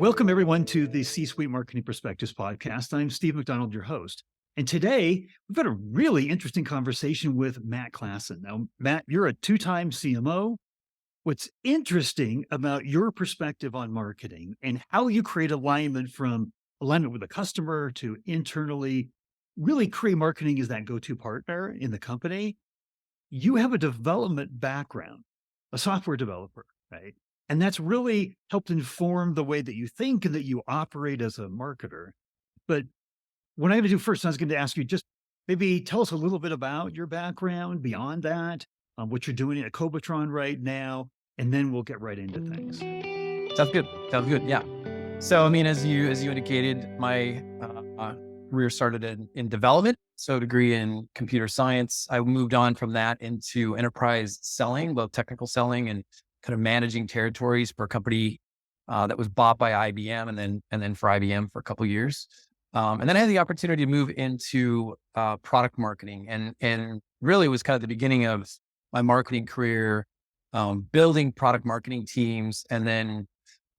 Welcome, everyone, to the C-Suite Marketing Perspectives podcast. I'm Steve McDonald, your host. And today, we've got a really interesting conversation with Matt Klassen. Now, Matt, you're a two-time CMO. What's interesting about your perspective on marketing and how you create alignment from alignment with the customer to internally really create marketing as that go-to partner in the company. You have a development background, a software developer, right? And that's really helped inform the way that you think and that you operate as a marketer. But what I'm going to do first, I was going to ask you just maybe tell us a little bit about your background beyond that, what you're doing at Kobiton right now, and then we'll get right into things. Sounds good. Sounds good. Yeah. So, I mean, as you indicated, my career started in development. So, degree in computer science. I moved on from that into enterprise selling, both technical selling and kind of managing territories for a company that was bought by IBM, and then for IBM for a couple of years. And then I had the opportunity to move into product marketing, and really was kind of the beginning of my marketing career, building product marketing teams, and then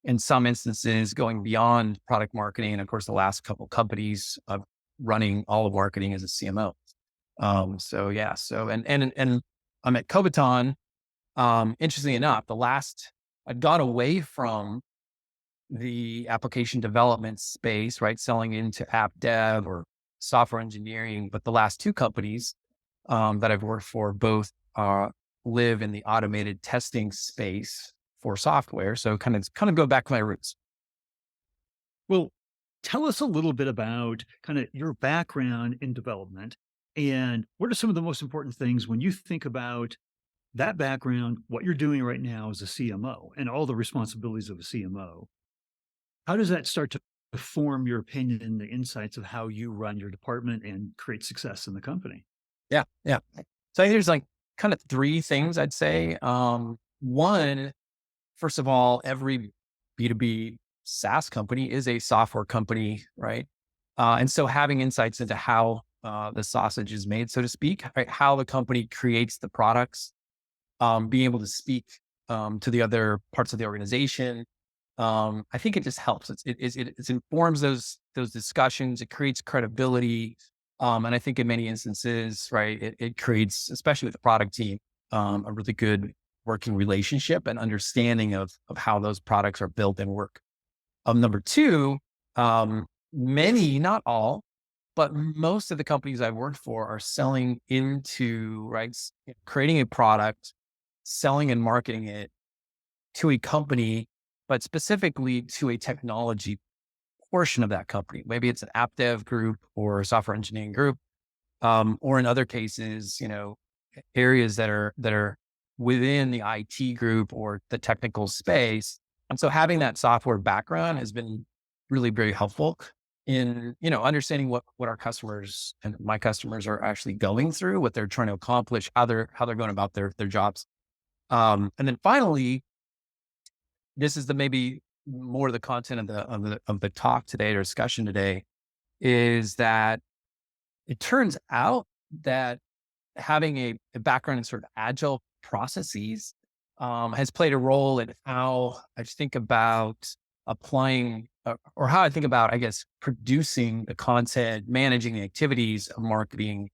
in some instances going beyond product marketing. And of course, the last couple companies of running all of marketing as a CMO. So yeah, so and I'm at Kobiton. Interestingly enough, I'd gone away from the application development space, right? Selling into app dev or software engineering. But the last two companies that I've worked for both live in the automated testing space for software. So kind of go back to my roots. Well, tell us a little bit about kind of your background in development and what are some of the most important things when you think about that background, what you're doing right now as a CMO and all the responsibilities of a CMO. How does that start to form your opinion and the insights of how you run your department and create success in the company? Yeah. Yeah. So I think there's like kind of three things I'd say. One, first of all, every B2B SaaS company is a software company, right? And so having insights into how the sausage is made, so to speak, right? How the company creates the products, being able to speak to the other parts of the organization. I think it just helps. It informs those discussions. It creates credibility. And I think in many instances, right, it creates, especially with the product team, a really good working relationship and understanding of how those products are built and work. Number two, many, not all, but most of the companies I've worked for are selling into, right, creating a product, selling and marketing it to a company, but specifically to a technology portion of that company. Maybe it's an app dev group or a software engineering group, or in other cases, areas that are within the IT group or the technical space. And so having that software background has been really very helpful in, understanding what our customers and my customers are actually going through, what they're trying to accomplish, how they're going about their jobs. And then finally, this is maybe more of the content of the talk today or discussion today, is that it turns out that having a background in sort of agile processes has played a role in how I think about applying or how I think about, I guess, producing the content, managing the activities of marketing,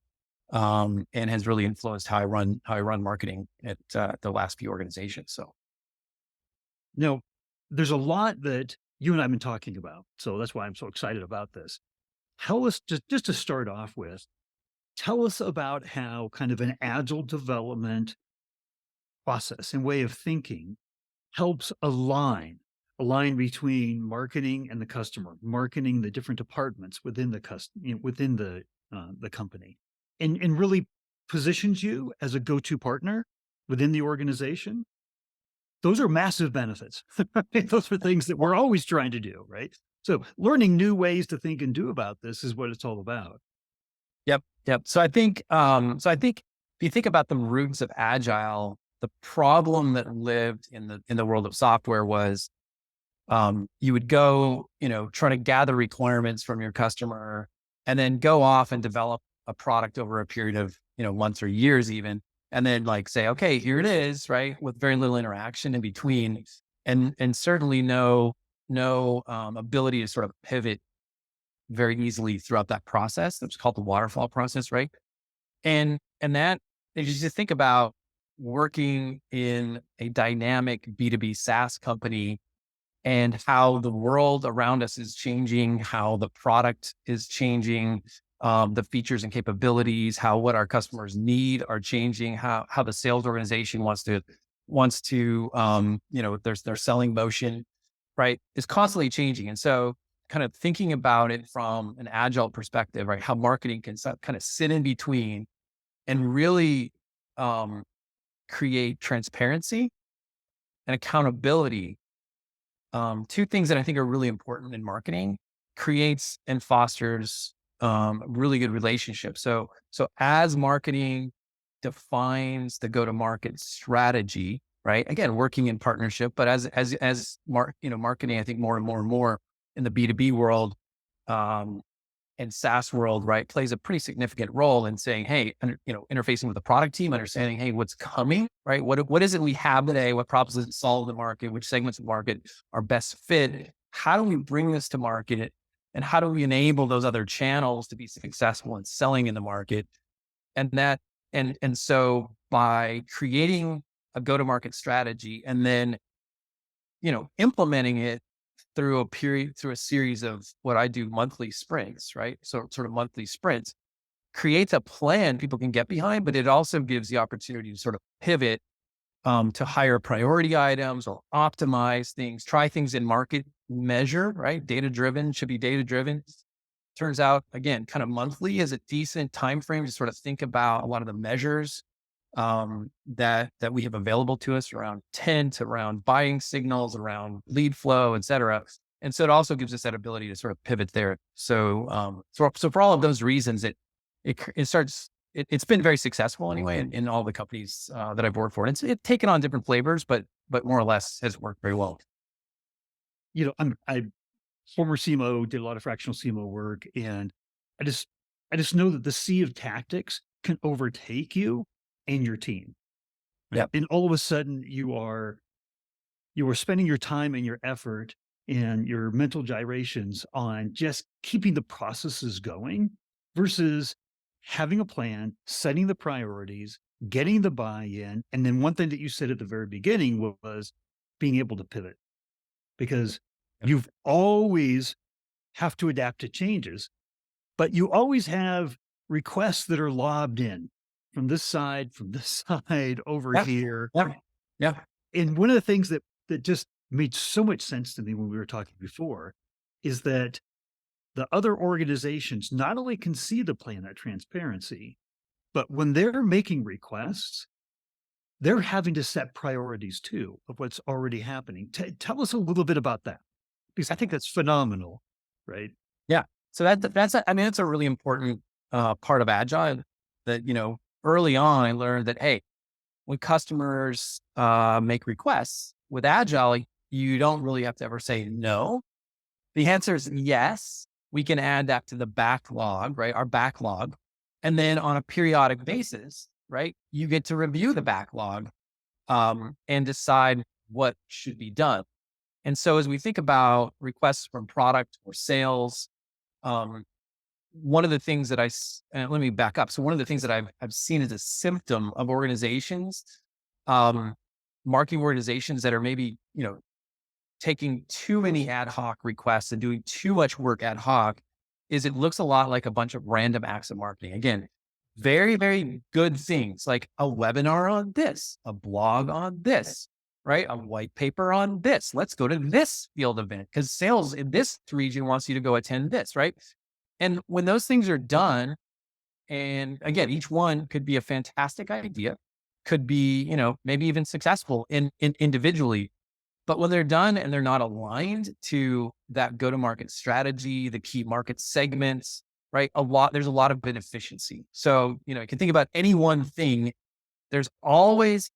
and has really influenced how I run marketing at the last few organizations. So. Now, there's a lot that you and I have been talking about. So that's why I'm so excited about this. Tell us, just to start off with, tell us about how kind of an agile development process and way of thinking helps align between marketing and the customer, marketing the different departments within within the company, and really positions you as a go-to partner within the organization. Those are massive benefits. Those are things that we're always trying to do, right? So learning new ways to think and do about this is what it's all about. Yep. Yep. So I think if you think about the roots of Agile, the problem that lived in the world of software was, you would go, try to gather requirements from your customer and then go off and develop a product over a period of, months or years even. And then say, okay, here it is, right? With very little interaction in between, and certainly no ability to sort of pivot very easily throughout that process. That's called the waterfall process, right? And that, if you just think about working in a dynamic B2B SaaS company and how the world around us is changing, how the product is changing, the features and capabilities, how what our customers need are changing, how the sales organization wants to their selling motion, right, is constantly changing. And so, kind of thinking about it from an agile perspective, right, how marketing can kind of sit in between and really um, create transparency and accountability. Two things that I think are really important in marketing: creates and fosters really good relationships. So as marketing defines the go-to-market strategy, right? Again, working in partnership, but marketing, I think more and more and more in the B2B world, um, and SaaS world, right, plays a pretty significant role in saying, hey, interfacing with the product team, understanding, hey, what's coming, right? What is it we have today? What problems does it solve in the market? Which segments of the market are best fit? How do we bring this to market? And how do we enable those other channels to be successful in selling in the market? And that, and so by creating a go-to-market strategy and then, implementing it through a series of what I do monthly sprints, right? So sort of monthly sprints creates a plan people can get behind, but it also gives the opportunity to sort of pivot to higher priority items or optimize things, try things in market, measure, right? Data driven, should be data driven. Turns out, again, kind of monthly is a decent time frame to sort of think about a lot of the measures that we have available to us around intent, around buying signals, around lead flow, et cetera. And so it also gives us that ability to sort of pivot there. So for all of those reasons, it's been very successful anyway in all the companies that I've worked for. And it's taken on different flavors, but more or less has worked very well. I former CMO, did a lot of fractional CMO work, and I just I just know that the sea of tactics can overtake you and your team. Right? Yep. And all of a sudden you are spending your time and your effort and your mental gyrations on just keeping the processes going versus having a plan, setting the priorities, getting the buy-in. And then one thing that you said at the very beginning was being able to pivot, because Yep. you've always have to adapt to changes, but you always have requests that are lobbed in from this side, over Yep. here. Yep. Yep. And one of the things that just made so much sense to me when we were talking before is that the other organizations not only can see the plan, that transparency, but when they're making requests, they're having to set priorities too of what's already happening. Tell us a little bit about that, because I think that's phenomenal, right? Yeah. So I mean, it's a really important part of Agile that, early on I learned that, hey, when customers make requests with Agile, you don't really have to ever say no. The answer is yes. We can add that to the backlog, right? Our backlog. And then on a periodic basis, right, you get to review the backlog and decide what should be done. And so as we think about requests from product or sales, um, one of the things that let me back up. So one of the things that I've seen as a symptom of organizations, um, marketing organizations that are maybe, taking too many ad hoc requests and doing too much work ad hoc, is it looks a lot like a bunch of random acts of marketing. Again, very, very good things like a webinar on this, a blog on this, right? A white paper on this. Let's go to this field event because sales in this region wants you to go attend this, right? And when those things are done, and again, each one could be a fantastic idea, could be, maybe even successful in individually. But when they're done and they're not aligned to that go-to-market strategy, the key market segments, right? There's a lot of inefficiency. So, you can think about any one thing. There's always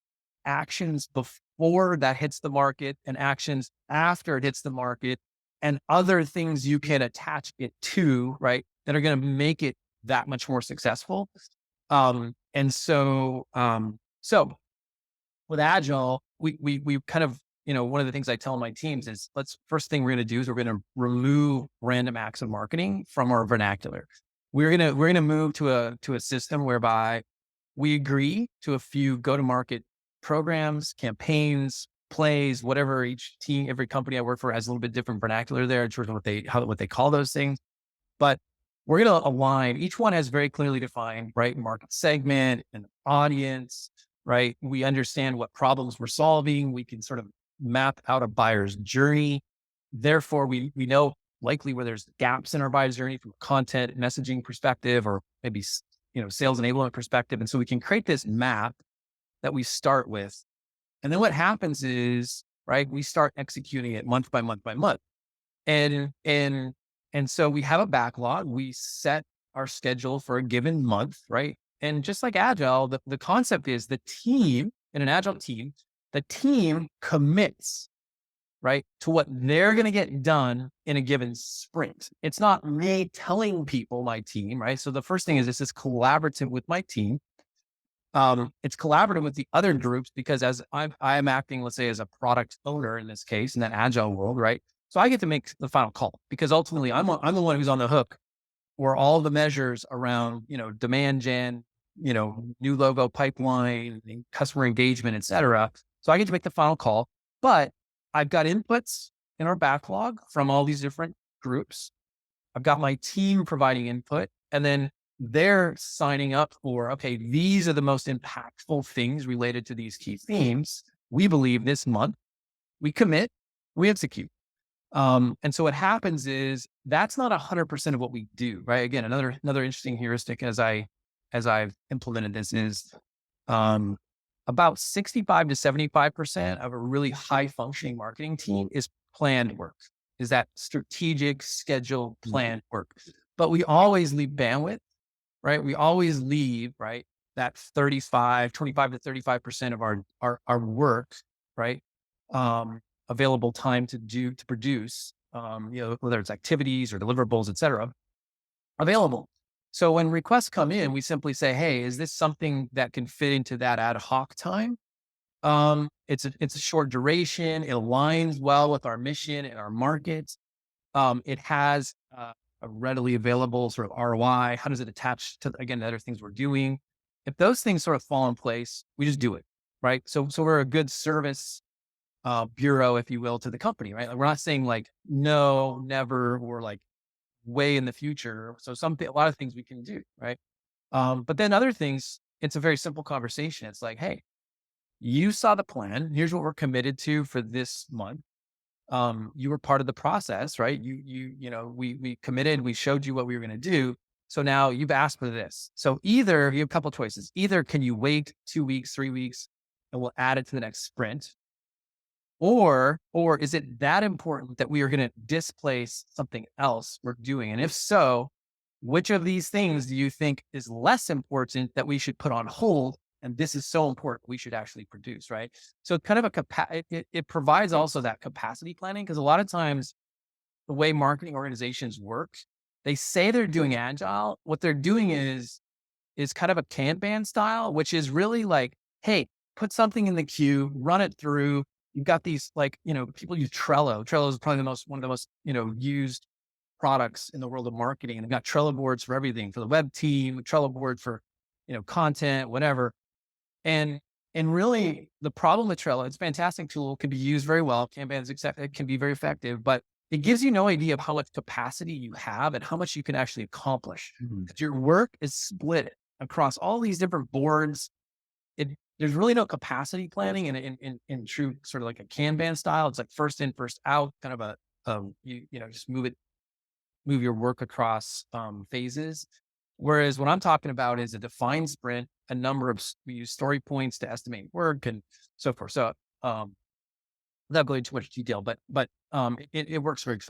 actions before that hits the market and actions after it hits the market and other things you can attach it to, right? That are going to make it that much more successful. And so with Agile, we kind of one of the things I tell my teams is first thing we're going to do is we're going to remove random acts of marketing from our vernacular. We're going to move to a system whereby we agree to a few go-to-market programs, campaigns, plays, whatever each team, every company I work for has a little bit different vernacular there in terms of what they call those things. But we're going to align. Each one has very clearly defined, right, market segment and audience, right? We understand what problems we're solving. We can sort of map out a buyer's journey. Therefore, we know likely where there's gaps in our buyer's journey from a content messaging perspective, or maybe sales enablement perspective. And so we can create this map that we start with. And then what happens is, right, we start executing it month by month by month. And so we have a backlog. We set our schedule for a given month, right? And just like Agile, the concept is in an Agile team, the team commits, right, to what they're going to get done in a given sprint. It's not me telling people, my team, right? So the first thing is this is collaborative with my team. It's collaborative with the other groups because as I'm acting, let's say, as a product owner in this case, in that Agile world, right? So I get to make the final call because ultimately I'm the one who's on the hook for all the measures around, demand gen, new logo pipeline, and customer engagement, et cetera. So I get to make the final call, but I've got inputs in our backlog from all these different groups. I've got my team providing input, and then they're signing up for, okay, these are the most impactful things related to these key themes. We believe this month, we commit, we execute. And so what happens is that's not 100% of what we do, right? Again, another interesting heuristic as I've implemented this is, about 65 to 75% of a really high functioning marketing team is planned work, is that strategic scheduled planned work. But we always leave bandwidth, right? We always leave, right, that 25 to 35% of our work, right? Available time to produce, whether it's activities or deliverables, et cetera, available. So when requests come in, we simply say, hey, is this something that can fit into that ad hoc time? It's a short duration. It aligns well with our mission and our market. It has a readily available sort of ROI. How does it attach to, again, the other things we're doing? If those things sort of fall in place, we just do it, right? So we're a good service bureau, if you will, to the company, right? Like, we're not saying like, no, never, or like way in the future. So a lot of things we can do, right? But then other things, it's a very simple conversation. It's like, hey, you saw the plan. Here's what we're committed to for this month. You were part of the process, right? We committed, we showed you what we were going to do. So now you've asked for this. So either you have a couple of choices. Either can you wait 2 weeks, 3 weeks, and we'll add it to the next sprint, or is it that important that we are going to displace something else we're doing? And if so, which of these things do you think is less important that we should put on hold? And this is so important, we should actually produce, right? So kind of it provides also that capacity planning, because a lot of times the way marketing organizations work, they say they're doing Agile. What they're doing is kind of a Kanban style, which is really like, hey, put something in the queue, run it through. You've got these people use Trello. Trello is probably one of the most, used products in the world of marketing. And they've got Trello boards for everything, for the web team, Trello board for, content, whatever. And really the problem with Trello, it's a fantastic tool, can be used very well. Kanban it can be very effective, but it gives you no idea of how much capacity you have and how much you can actually accomplish. Because your work is split across all these different boards. There's really no capacity planning in true sort of like a Kanban style. It's like first in, first out, kind of just move your work across phases. Whereas what I'm talking about is a defined sprint, a number of, we use story points to estimate work and so forth. So without going into too much detail, but it works very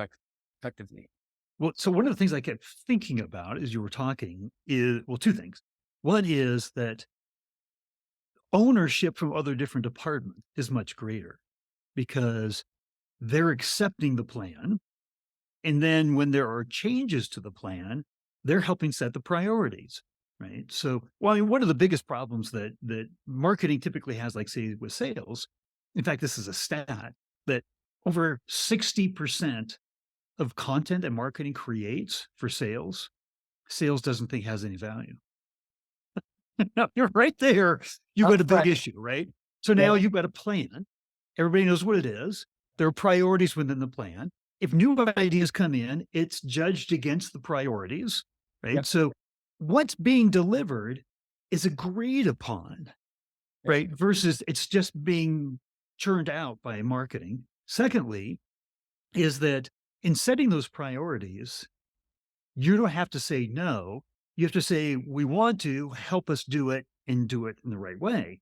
effectively. Well, so one of the things I kept thinking about as you were talking is, well, two things. One is that ownership from other different departments is much greater because they're accepting the plan. And then when there are changes to the plan, they're helping set the priorities, right? So, well, I mean, one of the biggest problems that marketing typically has, like say with sales, In fact, this is a stat that over 60% of content and marketing creates for sales, sales doesn't think has any value. No, you're right there. You've got a big Right. issue, right? So now Yeah. you've got a plan. Everybody knows what it is. There are priorities within the plan. If new ideas come in, it's judged against the priorities, right? Yep. So what's being delivered is agreed upon, Yep. right? Versus it's just being churned out by marketing. Secondly, is that in setting those priorities, you don't have to say no. You have to say, we want to help us do it and do it in the right way.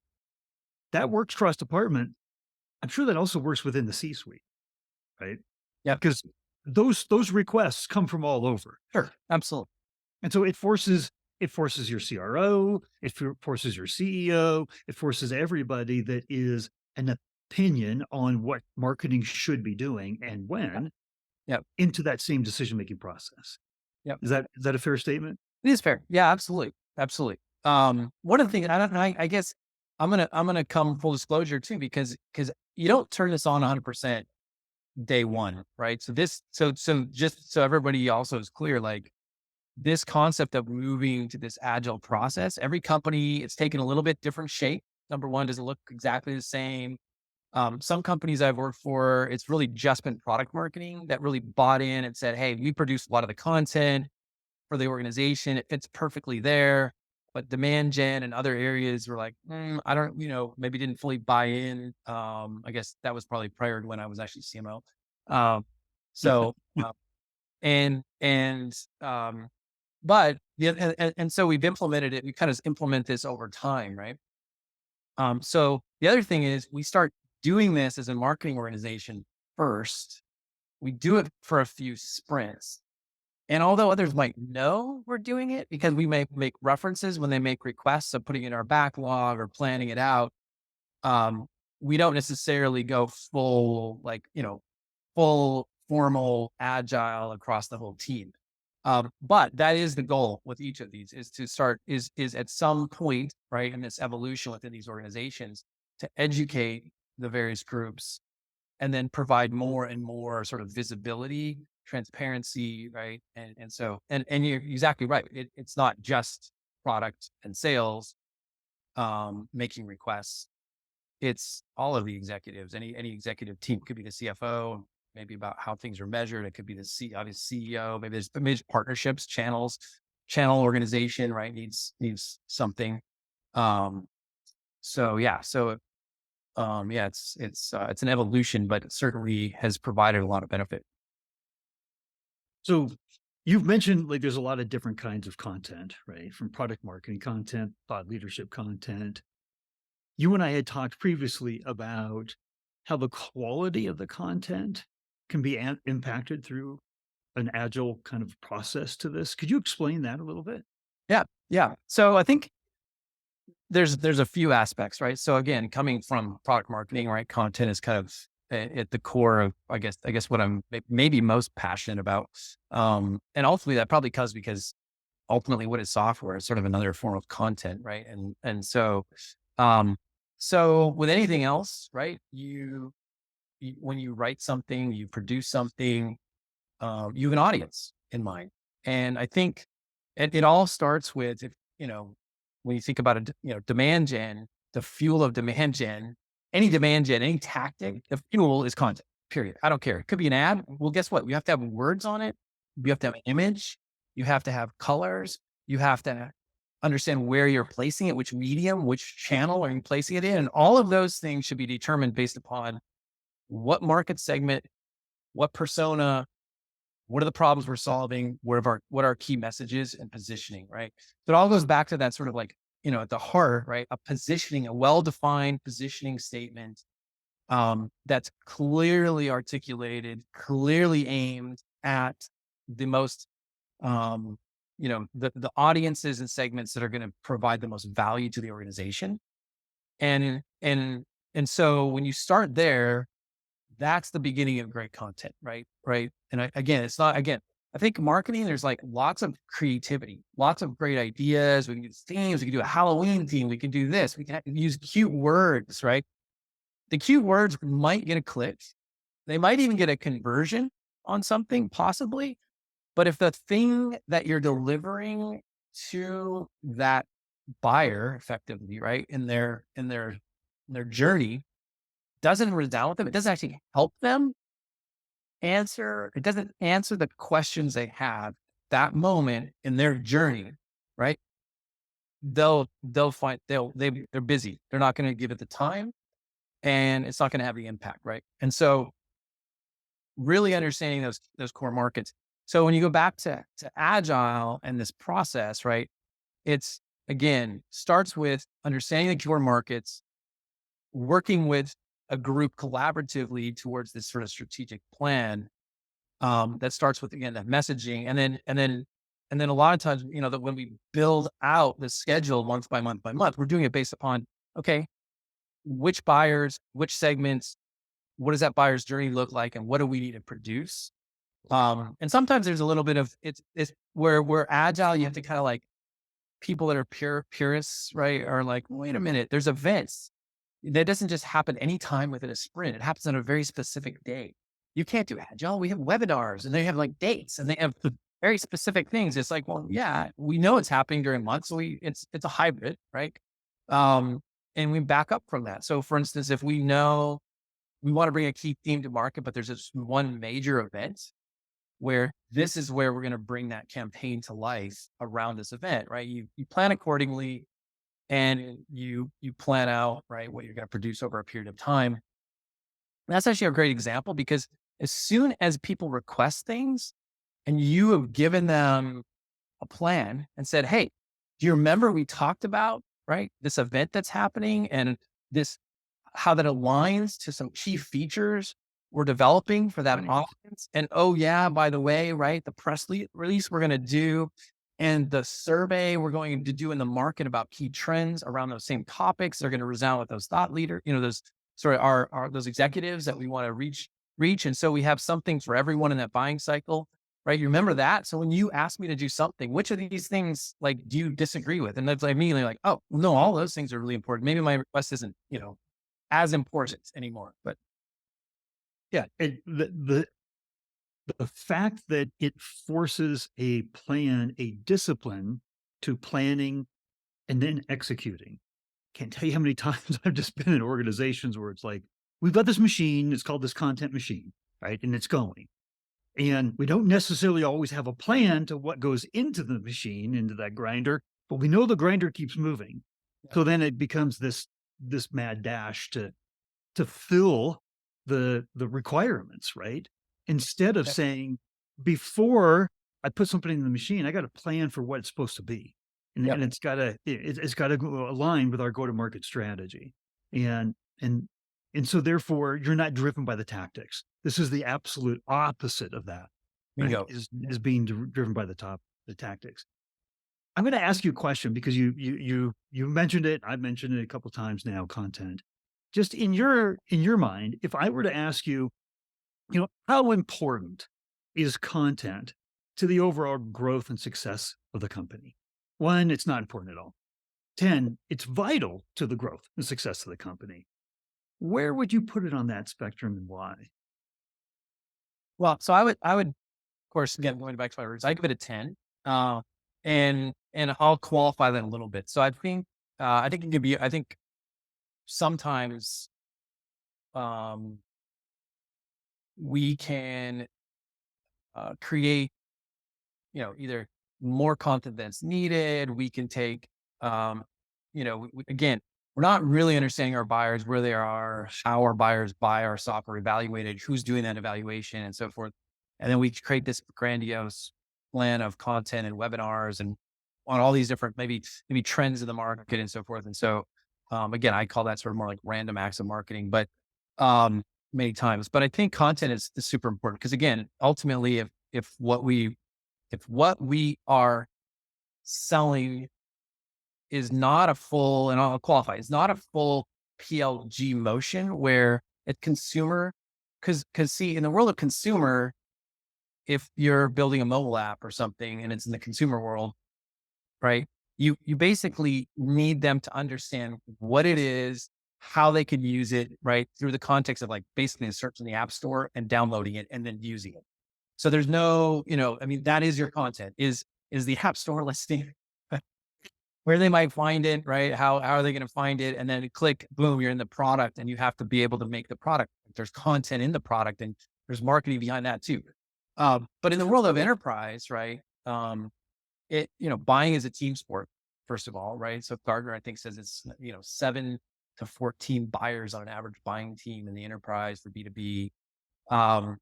That works cross department. I'm sure that also works within the C suite, right? Yep. Because those requests come from all over. Sure. Absolutely. And so it forces your CRO, forces your CEO, it forces everybody that is an opinion on what marketing should be doing and when Yep. into that same decision making process. Yep. Is that a fair statement? It is fair. Yeah, absolutely. Absolutely. One of the things I guess I'm gonna come full disclosure too, because you don't turn this on 100% day one, right? So just so everybody also is clear, like this concept of moving to this agile process, every company, it's taken a little bit different shape. Number one, doesn't look exactly the same. Some companies I've worked for, it's really just been product marketing that really bought in and said, hey, we produce a lot of the content for the organization. It fits perfectly there. But demand gen and other areas were like, I don't, maybe didn't fully buy in. I guess that was probably prior to when I was actually CMO. Um, so, and but yeah, and so we've implemented it. We kind of implement this over time, right? So the other thing is we start doing this as a marketing organization first. We do it for a few sprints. And although others might know we're doing it because we may make references when they make requests of putting it in our backlog or planning it out, um, we don't necessarily go full, like, full formal agile across the whole team. But that is the goal with each of these is to start is at some point, right, in this evolution within these organizations to educate the various groups and then provide more and more sort of visibility, transparency, right? And you're exactly right. It's not just product and sales making requests. It's all of the executives. Any executive team could be the CFO, maybe about how things are measured. It could be the obvious CEO. Maybe there's partnerships, channel organization, right? Needs something. Um, so yeah, so yeah, it's an evolution, but it certainly has provided a lot of benefit. So you've mentioned like there's a lot of different kinds of content, right? From product marketing content, thought leadership content. You and I had talked previously about how the quality of the content can be impacted through an agile kind of process to this. Could you explain that a little bit? Yeah, yeah. So I think there's a few aspects, right? So again, coming from product marketing, right? Content is kind of at the core of, I guess what I'm maybe most passionate about. And ultimately that probably comes because ultimately what is software is sort of another form of content, right? Um, so with anything else, right? When you write something, you produce something, you have an audience in mind. And I think it all starts with, if, when you think about demand gen, the fuel of demand gen, any demand gen, any tactic, the fuel is content, period. I don't care. It could be an ad. Well, guess what? You have to have words on it. You have to have an image. You have to have colors. You have to understand where you're placing it, which medium, which channel are you placing it in. And all of those things should be determined based upon what market segment, what persona, what are the problems we're solving? What are our key messages and positioning, right? So it all goes back to that sort of like, at the heart, right? A positioning, a well-defined positioning statement that's clearly articulated, clearly aimed at the most, the audiences and segments that are going to provide the most value to the organization. And and and so when you start there, that's the beginning of great content, right? Right. And again, it's not, again, I think marketing, there's like lots of creativity, lots of great ideas. We can do themes. We can do a Halloween theme. We can do this. We can use cute words, right? the keywords might get a click. They might even get a conversion on something possibly. But if the thing that you're delivering to that buyer effectively, right, in their journey doesn't resound with them, it doesn't actually help them it doesn't answer the questions they have that moment in their journey, right? They'll find they're busy. They're not going to give it the time and it's not going to have the impact, right? And so really understanding those core markets. So when you go back to agile and this process, right? It's again starts with understanding the core markets, working with a group collaboratively towards this sort of strategic plan that starts with again that messaging, and then a lot of times, that when we build out the schedule month by month by month, we're doing it based upon okay, which buyers, which segments, what does that buyer's journey look like, and what do we need to produce? And sometimes there's a little bit of it's where we're agile. You have to kind of like people that are purists, right? Are like, wait a minute, there's events that doesn't just happen anytime within a sprint. It happens on a very specific day. You can't do agile. We have webinars and they have like dates and they have very specific things. It's like, well, yeah, we know it's happening during months. So it's a hybrid, right? And we back up from that. So for instance, if we know we want to bring a key theme to market, but there's this one major event where this is where we're going to bring that campaign to life around this event, right? You plan accordingly and you plan out, right, what you're going to produce over a period of time. And that's actually a great example because as soon as people request things and you have given them a plan and said, hey, do you remember we talked about, right, this event that's happening and this how that aligns to some key features we're developing for that audience. And oh yeah, by the way, right, the release we're going to do and the survey we're going to do in the market about key trends around those same topics. They're going to resound with those thought leader, those those executives that we want to reach. And so we have something for everyone in that buying cycle, right? You remember that. So when you ask me to do something, which of these things like do you disagree with? And that's like immediately like, oh no, all those things are really important. Maybe my request isn't, as important anymore. But Yeah, the fact that it forces a plan, a discipline to planning and then executing. Can't tell you how many times I've just been in organizations where it's like, we've got this machine, it's called this content machine, right? And it's going. And we don't necessarily always have a plan to what goes into the machine, into that grinder, but we know the grinder keeps moving. So then it becomes this mad dash to fill the requirements, right? Instead of saying, before I put something in the machine, I got a plan for what it's supposed to be. And it's gotta go align with our go-to-market strategy. And and and so therefore you're not driven by the tactics. This is the absolute opposite of that, right? bingo. Is being driven by the tactics. I'm going to ask you a question because you mentioned it. I've mentioned it a couple times now. Content, just in your mind, if I were to ask you, how important is content to the overall growth and success of the company? One, it's not important at all. 10, it's vital to the growth and success of the company. Where would you put it on that spectrum and why? Well, so I would, of course, again, going back to my roots, I give it a 10. Uh, and I'll qualify that a little bit. So I think it could be, I think sometimes, um, we can, create, either more content that's needed. We can take, again, we're not really understanding our buyers, where they are, how our buyers buy our software, evaluated, who's doing that evaluation, and so forth. And then we create this grandiose plan of content and webinars and on all these different maybe trends in the market and so forth. And so, again, I call that sort of more like random acts of marketing, but um, many times. But I think content is super important because again, ultimately, if what we are selling is not a full, and I'll qualify, it's not a full PLG motion where it consumer, because see, in the world of consumer, if you're building a mobile app or something and it's in the consumer world, right? You basically need them to understand what it is how they could use it, right? Through the context of like basically a search in the app store and downloading it and then using it. So there's no, I mean, that is your content is the app store listing where they might find it, right? How are they going to find it? And then click, boom, you're in the product and you have to be able to make the product. There's content in the product and there's marketing behind that too. But in the world of enterprise, right? Buying is a team sport, first of all, right? So Gardner, I think, says it's, 7 to 14 buyers on an average buying team in the enterprise for B2B. Um,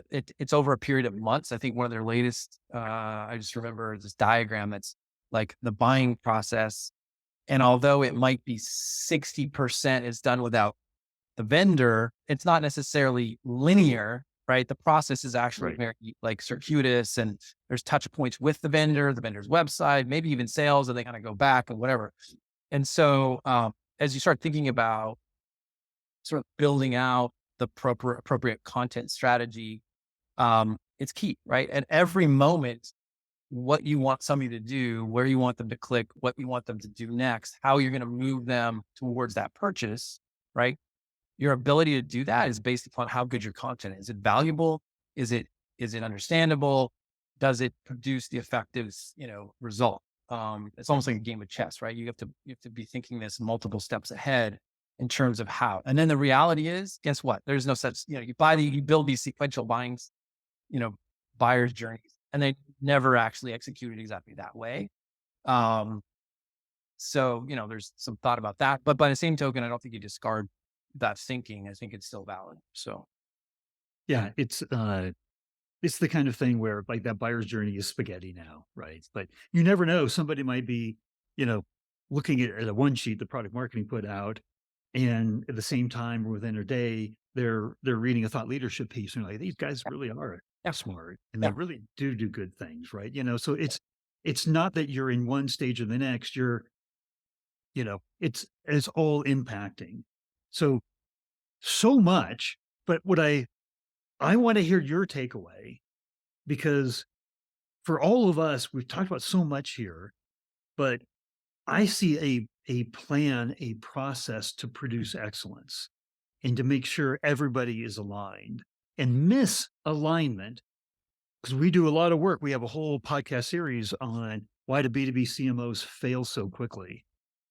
it's over a period of months. I think one of their latest, I just remember this diagram that's like the buying process. And although it might be 60% is done without the vendor, it's not necessarily linear, right? The process is actually Right. very like circuitous and there's touch points with the vendor's website, maybe even sales, and they kind of go back and whatever. And so, as you start thinking about sort of building out the appropriate content strategy, it's key, right? At every moment, what you want somebody to do, where you want them to click, what you want them to do next, how you're going to move them towards that purchase, right? Your ability to do that is based upon how good your content is. Is it valuable? Is it understandable? Does it produce the effective, result? It's almost like a game of chess, right? You have to be thinking this multiple steps ahead in terms of how. And then the reality is, guess what? There's no such, you build these sequential buying, you know, buyer's journeys, and they never actually executed exactly that way. Um, so, there's some thought about that. But by the same token, I don't think you discard that thinking. I think it's still valid. So, Yeah, it's the kind of thing where like that buyer's journey is spaghetti now, right? But you never know. Somebody might be, you know, looking at a one sheet the product marketing put out, and at the same time, or within a day, they're reading a thought leadership piece, and like these guys really are yeah, smart, and they yeah, really do good things, right? So it's not that you're in one stage or the next. It's all impacting. So so much. But what I want to hear your takeaway, because for all of us, we've talked about so much here, but I see a plan, a process to produce excellence and to make sure everybody is aligned. And misalignment, because we do a lot of work. We have a whole podcast series on why do B2B CMOs fail so quickly?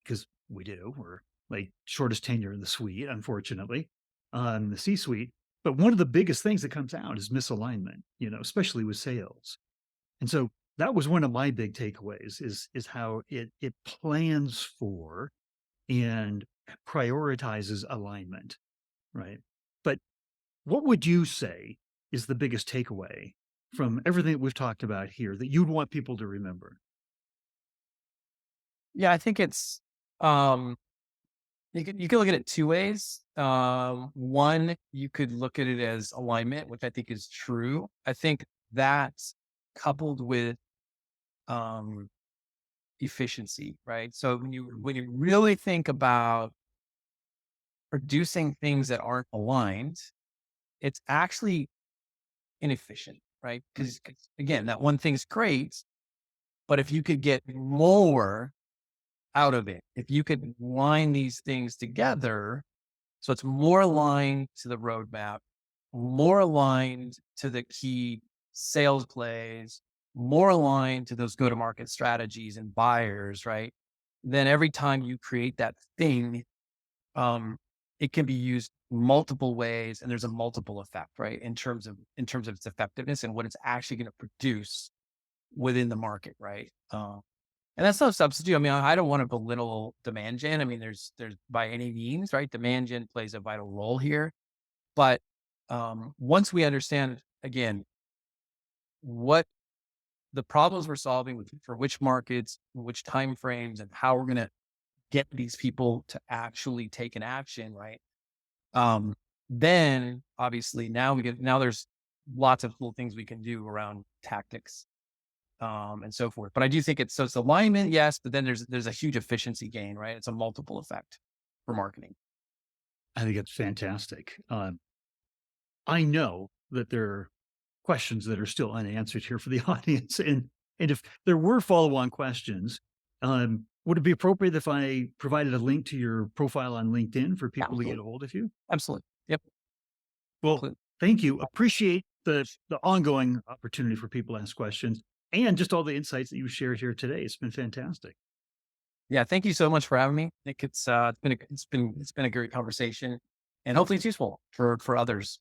Because we do. We're like shortest tenure in the suite, unfortunately, the C suite. But one of the biggest things that comes out is misalignment, especially with sales. And so that was one of my big takeaways is how it plans for and prioritizes alignment, right? But what would you say is the biggest takeaway from everything that we've talked about here that you'd want people to remember? yeah. I think it's um, you could look at it two ways. One, you could look at it as alignment, which I think is true. I think that's coupled with um, efficiency, right? So when you really think about producing things that aren't aligned, it's actually inefficient, right? Because again, that one thing's great, but if you could get more out of it, if you could line these things together, so it's more aligned to the roadmap, more aligned to the key sales plays, more aligned to those go-to-market strategies and buyers, right? Then every time you create that thing, um, it can be used multiple ways and there's a multiple effect, right? In terms of its effectiveness and what it's actually going to produce within the market, right? And that's no substitute. I mean, I don't want to belittle demand gen. I mean, there's by any means, right? Demand gen plays a vital role here. But once we understand again what the problems we're solving for which markets, which time frames, and how we're going to get these people to actually take an action, right? Um, then obviously now there's lots of cool things we can do around tactics and so forth. But I do think it's alignment, yes, but then there's a huge efficiency gain, right? It's a multiple effect for marketing. I think it's fantastic. I know that there are questions that are still unanswered here for the audience, and if there were follow on questions, Would it be appropriate if I provided a link to your profile on LinkedIn for people to get a Absolutely. hold of you? Absolutely. Yep. Well, Include. thank you. Appreciate the ongoing opportunity for people to ask questions and just all the insights that you shared here today. It's been fantastic. Yeah. Thank you so much for having me. I think it's been a great conversation, and hopefully it's useful for others.